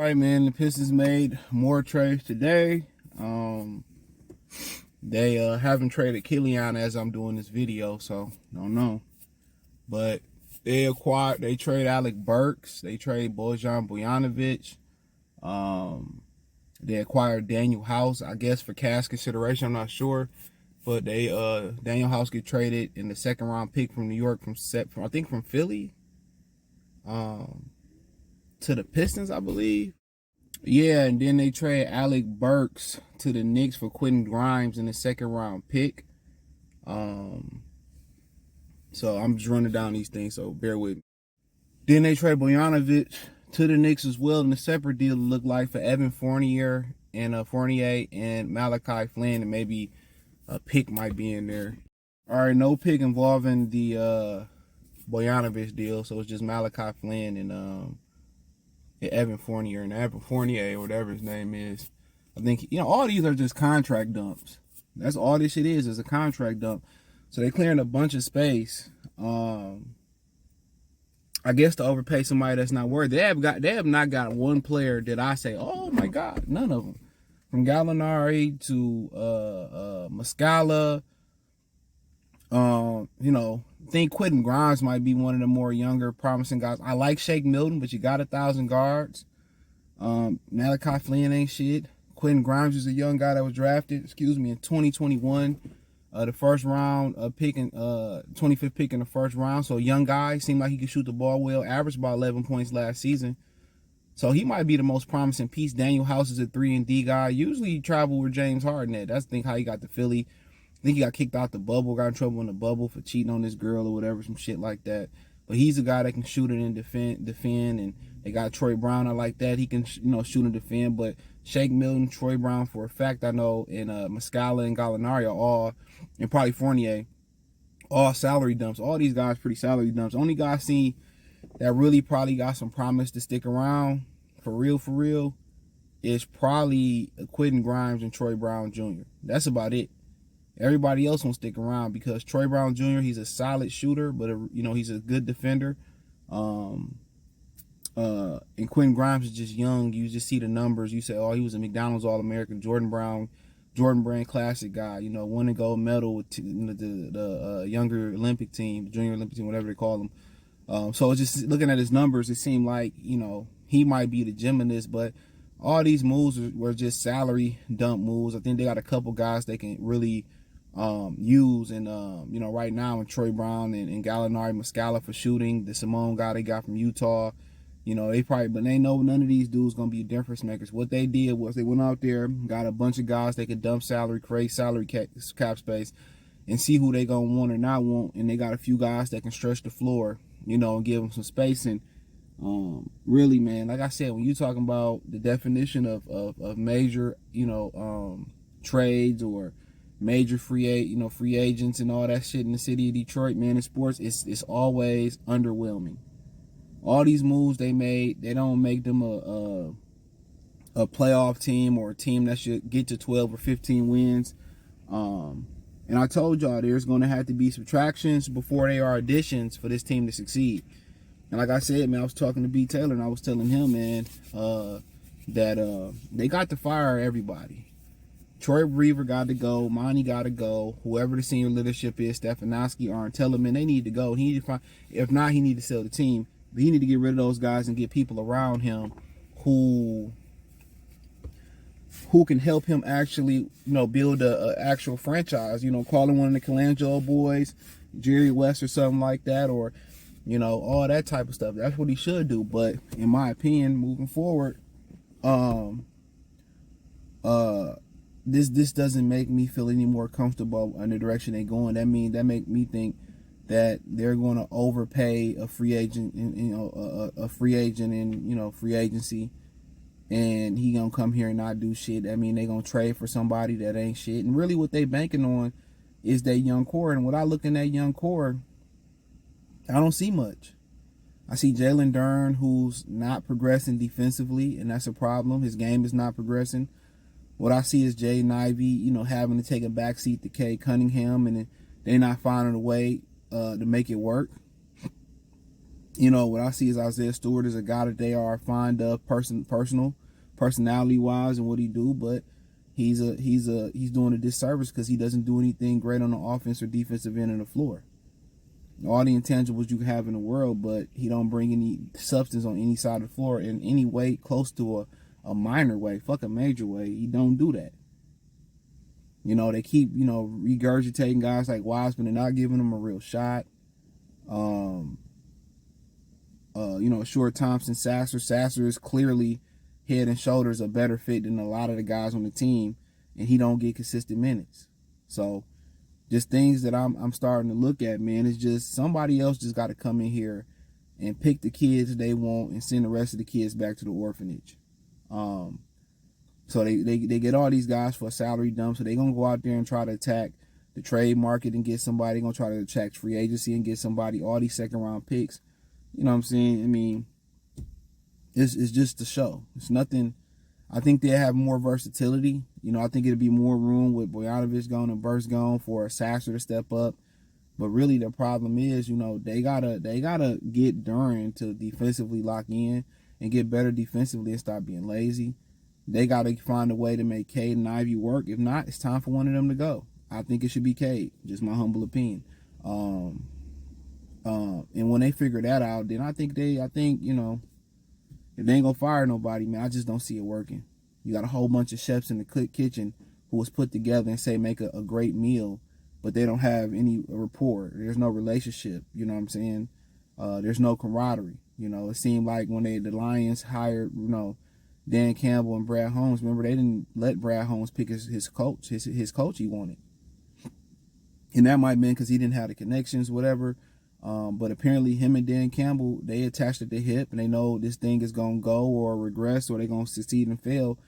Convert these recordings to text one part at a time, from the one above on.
right, man. The Pistons made more trades today. They haven't traded Killian as I'm doing this video, so don't know. But they trade Alec Burks. They trade Bogdanovic. They acquired Danuel House, I guess, for cash consideration. I'm not sure. But they Danuel House get traded in the second round pick from New York from Philly. To the Pistons, I believe. Yeah, and then they trade Alec Burks to the Knicks for Quentin Grimes in the second round pick. So I'm just running down these things, so bear with me. Then they trade Bogdanovic to the Knicks as well in a separate deal, it looked like, for Evan Fournier and Malachi Flynn, and maybe a pick might be in there. All right, no pick involving the Bogdanovic deal, so it's just Malachi Flynn and Evan Fournier or whatever his name is. I think, all these are just contract dumps. That's all this shit is a contract dump. So they're clearing a bunch of space. I guess to overpay somebody that's not worth. They have not got one player that I say, oh my God, none of them. From Gallinari to Muscala. I think Quentin Grimes might be one of the more younger, promising guys. I like Shake Milton, but you got 1,000 guards. Malachi Flynn ain't shit. Quentin Grimes is a young guy that was drafted, in 2021. The first round pick, 25th pick in the first round. So a young guy, seemed like he could shoot the ball well. Averaged about 11 points last season. So he might be the most promising piece. Danuel House is a 3-and-D guy. Usually he traveled with James Harden at. That's how he got to Philly. I think he got kicked out the bubble, got in trouble in the bubble for cheating on this girl or whatever, some shit like that. But he's a guy that can shoot it and defend. And they got Troy Brown. I like that. He can, shoot and defend. But Shake Milton, Troy Brown, for a fact, I know, and Muscala and Gallinari are all, and probably Fournier, all salary dumps. All these guys pretty salary dumps. Only guy I see that really probably got some promise to stick around for real is probably Quentin Grimes and Troy Brown Jr. That's about it. Everybody else won't stick around because Troy Brown Jr., he's a solid shooter, but he's a good defender. And Quentin Grimes is just young. You just see the numbers. You say, oh, he was a McDonald's All-American, Jordan Brand Classic guy. Won a gold medal with the younger Olympic team, junior Olympic team, whatever they call them. So just looking at his numbers, it seemed like he might be the gem in this, but all these moves were just salary dump moves. I think they got a couple guys they can really use, and right now, and Troy Brown and Gallinari, Muscala for shooting, the Simone guy they got from Utah. But they know none of these dudes gonna be difference makers. What they did was they went out there, got a bunch of guys they could dump salary, create salary cap space, and see who they gonna want or not want. And they got a few guys that can stretch the floor, and give them some space. And really, man, like I said, when you talking about the definition of major, trades or major free agents and all that shit in the city of Detroit, man, in sports, it's always underwhelming. All these moves they made, they don't make them a playoff team or a team that should get to 12 or 15 wins. And I told y'all there's going to have to be subtractions before there are additions for this team to succeed. And like I said, man, I was talking to B. Taylor and I was telling him, man, that they got to fire everybody. Troy Reaver got to go. Monty got to go. Whoever the senior leadership is, Stefanowski, Arn, tell them, man, they need to go. He need to find. If not, he need to sell the team. But he need to get rid of those guys and get people around him who can help him actually, build a actual franchise. Calling one of the Colangelo boys, Jerry West or something like that, or all that type of stuff. That's what he should do. But in my opinion, moving forward, this doesn't make me feel any more comfortable in the direction they're going. That make me think that they're going to overpay a free agent, a free agent in free agency, and he gonna come here and not do shit. They gonna trade for somebody that ain't shit. And really, what they banking on is that young core. And when I look in that young core, I don't see much. I see Jalen Duren, who's not progressing defensively, and that's a problem. His game is not progressing. What I see is Jaden Ivey, having to take a backseat to Cade Cunningham, and they're not finding a way to make it work. What I see is Isaiah Stewart is a guy that they are fond of personal. personality wise and what he do, but he's doing a disservice because he doesn't do anything great on the offense or defensive end of the floor. All the intangibles you have in the world, but he don't bring any substance on any side of the floor in any way close to a minor way, fuck a major way. He don't do that. You know, they keep, you know, regurgitating guys like Wiseman and not giving them a real shot. You know, Short Thompson, Sasser is clearly head and shoulders a better fit than a lot of the guys on the team, and he don't get consistent minutes. So just things that I'm starting to look at, man. It's just somebody else just got to come in here and pick the kids they want and send the rest of the kids back to the orphanage. So they get all these guys for a salary dump. So they're going to go out there and try to attack the trade market and get somebody. They're going to try to attack free agency and get somebody, all these second round picks. You know what I'm saying? I mean, it's just a show. It's nothing. I think they have more versatility. You know, I think it'll be more room with Bogdanovic gone and Burks gone for a Sasser to step up. But really the problem is, you know, they gotta get Duran to defensively lock in and get better defensively and stop being lazy. They gotta find a way to make Cade and Ivy work. If not, it's time for one of them to go. I think it should be Cade. Just my humble opinion. And when they figure that out, then I think, you know, if they ain't gonna fire nobody, man, I just don't see it working. You got a whole bunch of chefs in the kitchen who was put together and say make a great meal, but they don't have any rapport. There's no relationship. You know what I'm saying? There's no camaraderie. You know, it seemed like when the Lions hired, you know, Dan Campbell and Brad Holmes, remember they didn't let Brad Holmes pick his coach he wanted. And that might have been because he didn't have the connections, whatever. But apparently him and Dan Campbell, they attached at the hip and they know this thing is going to go or regress or they're going to succeed and fail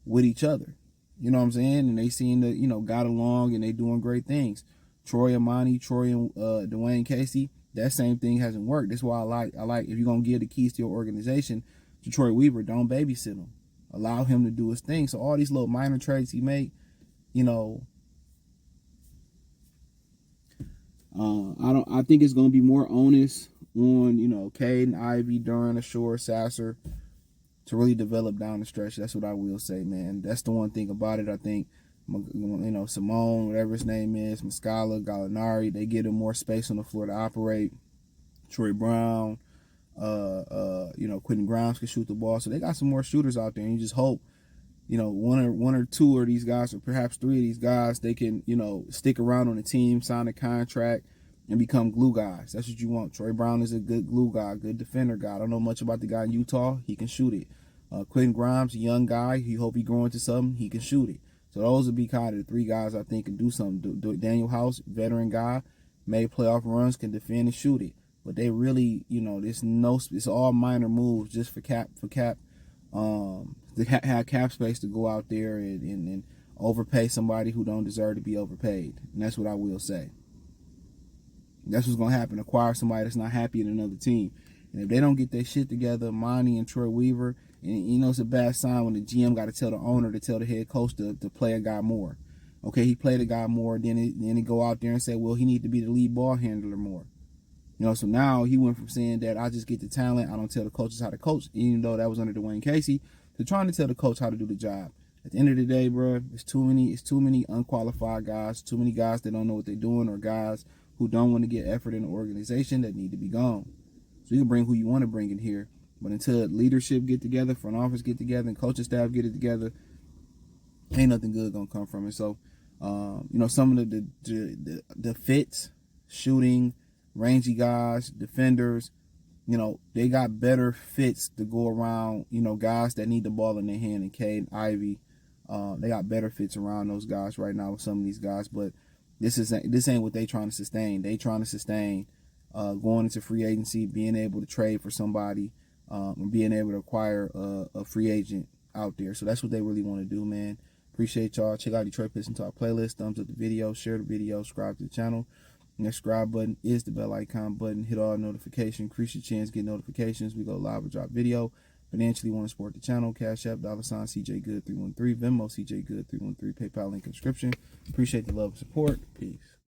with each other. You know what I'm saying? And they seem to, you know, got along and they doing great things. Troy and Dwayne Casey, that same thing hasn't worked. That's why I like if you're going to give the keys to your organization to Troy Weaver, don't babysit him. Allow him to do his thing. So all these little minor trades he make, you know, I think it's gonna be more onus on, you know, Cade and Ivy, Duran, Ashore, Sasser to really develop down the stretch. That's what I will say, man. That's the one thing about it. I think, you know, Simone, whatever his name is, Muscala, Gallinari, they get him more space on the floor to operate. Troy Brown, you know, Quentin Grimes can shoot the ball, so they got some more shooters out there. And you just hope, you know, one or two of these guys, or perhaps three of these guys, they can, you know, stick around on the team, sign a contract, and become glue guys. That's what you want. Troy Brown is a good glue guy, good defender guy. I don't know much about the guy in Utah. He can shoot it. Quentin Grimes, a young guy. He hope he grow into something. He can shoot it. So those would be kind of the three guys I think can do something. Danuel House, veteran guy, made playoff runs, can defend and shoot it. But they really, you know, it's all minor moves just for cap. To have cap space to go out there and overpay somebody who don't deserve to be overpaid. And that's what I will say. That's what's going to happen. Acquire somebody that's not happy in another team. And if they don't get their shit together, Monty and Troy Weaver, and you know it's a bad sign when the GM got to tell the owner to tell the head coach to play a guy more. Okay, he played a guy more, then he go out there and say, well, he need to be the lead ball handler more. You know, so now he went from saying that I just get the talent, I don't tell the coaches how to coach, even though that was under Dwayne Casey, to trying to tell the coach how to do the job. At the end of the day, bro, it's too many unqualified guys, too many guys that don't know what they're doing, or guys who don't want to get effort in the organization that need to be gone. So you can bring who you want to bring in here, but until leadership get together, front office get together, and coaching staff get it together, ain't nothing good gonna come from it. So, you know, some of the fits, shooting, rangy guys, defenders, you know, they got better fits to go around, you know, guys that need the ball in their hand, and Cade and Ivy. They got better fits around those guys right now with some of these guys, but this ain't what they trying to sustain. They trying to sustain going into free agency, being able to trade for somebody, and being able to acquire a free agent out there. So that's what they really want to do, man. Appreciate y'all. Check out Detroit Pistons Talk playlist. Thumbs up the video, share the video, subscribe to the channel. And the subscribe button is the bell icon button. Hit all notifications. Increase your chance, get notifications. We go live or drop video. Financially want to support the channel. Cash App, $, CJ Good 313. Venmo, CJ Good 313. PayPal link in description. Appreciate the love and support. Peace.